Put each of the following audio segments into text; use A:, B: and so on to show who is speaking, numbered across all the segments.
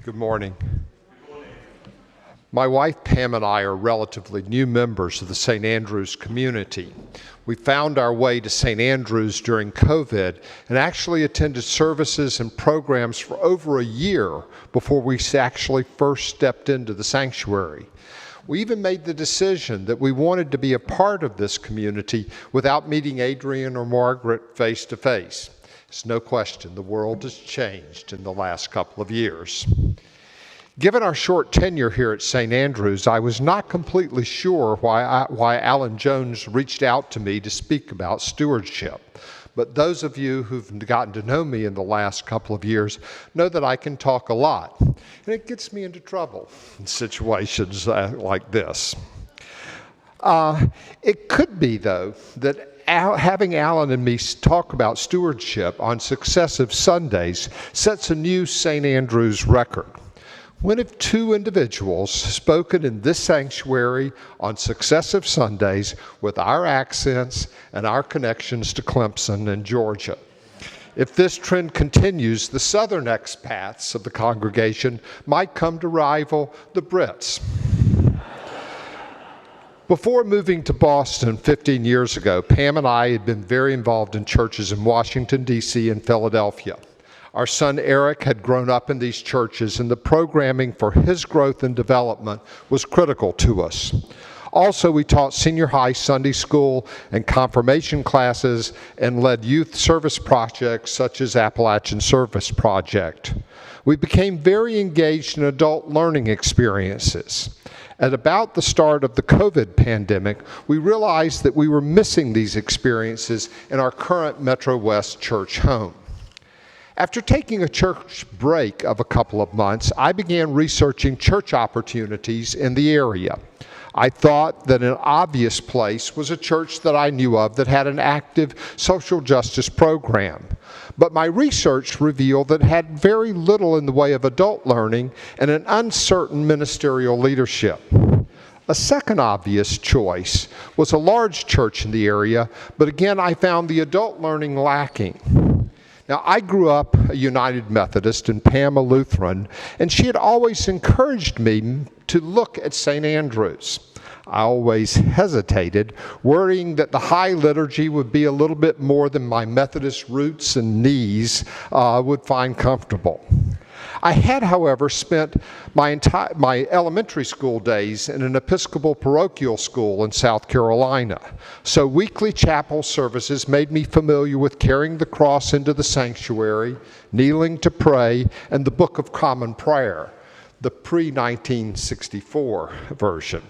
A: Good morning. My wife Pam and I are relatively new members of the St. Andrews community. We found our way to St. Andrews during COVID and actually attended services and programs for over a year before we actually first stepped into the sanctuary. We even made the decision that we wanted to be a part of this community without meeting Adrian or Margaret face to face. There's no question the world has changed in the last couple of years. Given our short tenure here at St. Andrews, I was not completely sure why Alan Jones reached out to me to speak about stewardship. But those of you who've gotten to know me in the last couple of years know that I can talk a lot. And it gets me into trouble in situations like this. It could be, though, that having Alan and me talk about stewardship on successive Sundays sets a new St. Andrews record. When have two individuals spoken in this sanctuary on successive Sundays with our accents and our connections to Clemson and Georgia? If this trend continues, the southern expats of the congregation might come to rival the Brits. Before moving to Boston 15 years ago, Pam and I had been very involved in churches in Washington, D.C. and Philadelphia. Our son Eric had grown up in these churches, and the programming for his growth and development was critical to us. Also, we taught senior high Sunday school and confirmation classes and led youth service projects such as Appalachian Service Project. We became very engaged in adult learning experiences. At about the start of the COVID pandemic, we realized that we were missing these experiences in our current Metro West church home. After taking a church break of a couple of months, I began researching church opportunities in the area. I thought that an obvious place was a church that I knew of that had an active social justice program. But my research revealed that it had very little in the way of adult learning and an uncertain ministerial leadership. A second obvious choice was a large church in the area, but again I found the adult learning lacking. Now, I grew up a United Methodist and Pam a Lutheran, and she had always encouraged me to look at St. Andrews. I always hesitated, worrying that the high liturgy would be a little bit more than my Methodist roots and knees would find comfortable. I had, however, spent my elementary school days in an Episcopal parochial school in South Carolina, so weekly chapel services made me familiar with carrying the cross into the sanctuary, kneeling to pray, and the Book of Common Prayer, the pre-1964 version.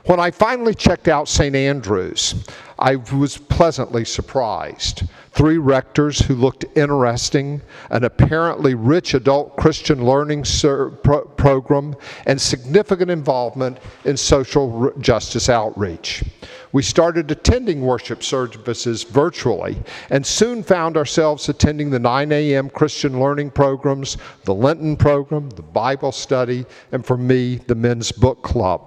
A: When I finally checked out St. Andrews, I was pleasantly surprised. 3 rectors who looked interesting, an apparently rich adult Christian learning program, and significant involvement in social justice outreach. We started attending worship services virtually and soon found ourselves attending the 9 a.m. Christian learning programs, the Lenten program, the Bible study, and for me, the men's book club.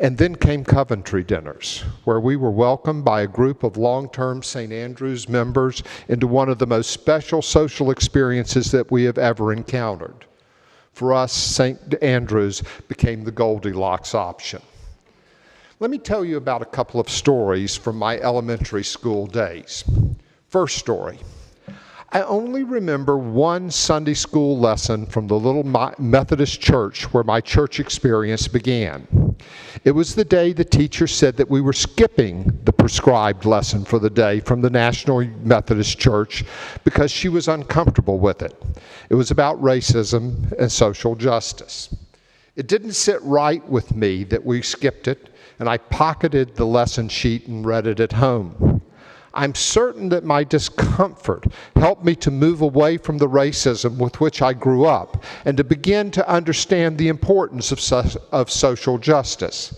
A: And then came Coventry dinners, where we were welcomed by a group of long-term St. Andrews members into one of the most special social experiences that we have ever encountered. For us, St. Andrews became the Goldilocks option. Let me tell you about a couple of stories from my elementary school days. First story. I only remember one Sunday school lesson from the little Methodist church where my church experience began. It was the day the teacher said that we were skipping the prescribed lesson for the day from the National Methodist Church because she was uncomfortable with it. It was about racism and social justice. It didn't sit right with me that we skipped it, and I pocketed the lesson sheet and read it at home. I'm certain that my discomfort helped me to move away from the racism with which I grew up and to begin to understand the importance of social justice.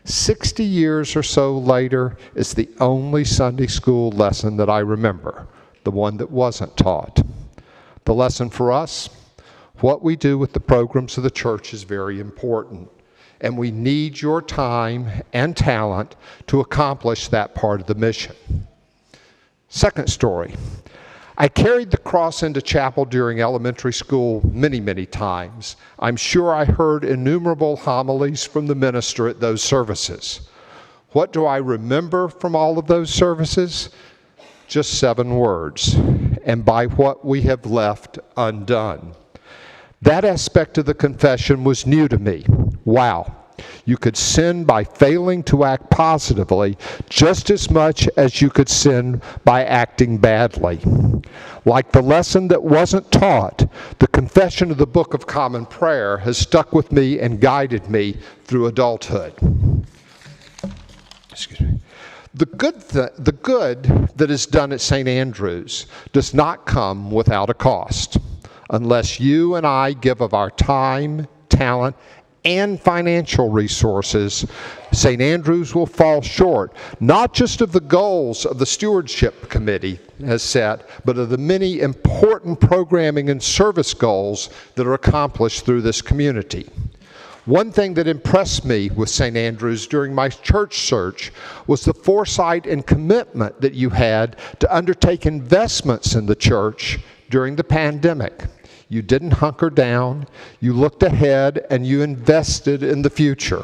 A: 60 years or so later is the only Sunday school lesson that I remember, the one that wasn't taught. The lesson for us, what we do with the programs of the church is very important, and we need your time and talent to accomplish that part of the mission. Second story. I carried the cross into chapel during elementary school many, many times. I'm sure I heard innumerable homilies from the minister at those services. What do I remember from all of those services? Just 7 words, and by what we have left undone. That aspect of the confession was new to me. Wow. You could sin by failing to act positively just as much as you could sin by acting badly. Like the lesson that wasn't taught, the confession of the Book of Common Prayer has stuck with me and guided me through adulthood. Excuse me. The good that is done at St. Andrew's does not come without a cost. Unless you and I give of our time, talent, and financial resources, St. Andrew's will fall short, not just of the goals of the Stewardship Committee has set, but of the many important programming and service goals that are accomplished through this community. One thing that impressed me with St. Andrew's during my church search was the foresight and commitment that you had to undertake investments in the church during the pandemic. You didn't hunker down, you looked ahead, and you invested in the future.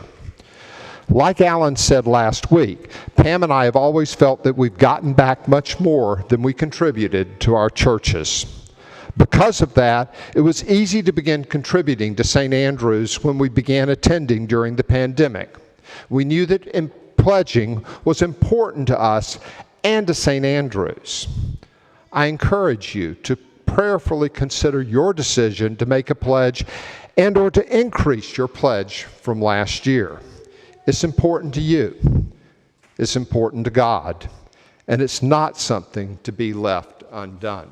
A: Like Alan said last week, Pam and I have always felt that we've gotten back much more than we contributed to our churches. Because of that, it was easy to begin contributing to St. Andrew's when we began attending during the pandemic. We knew that pledging was important to us and to St. Andrew's. I encourage you to prayerfully consider your decision to make a pledge and or to increase your pledge from last year. It's important to you. It's important to God. And it's not something to be left undone.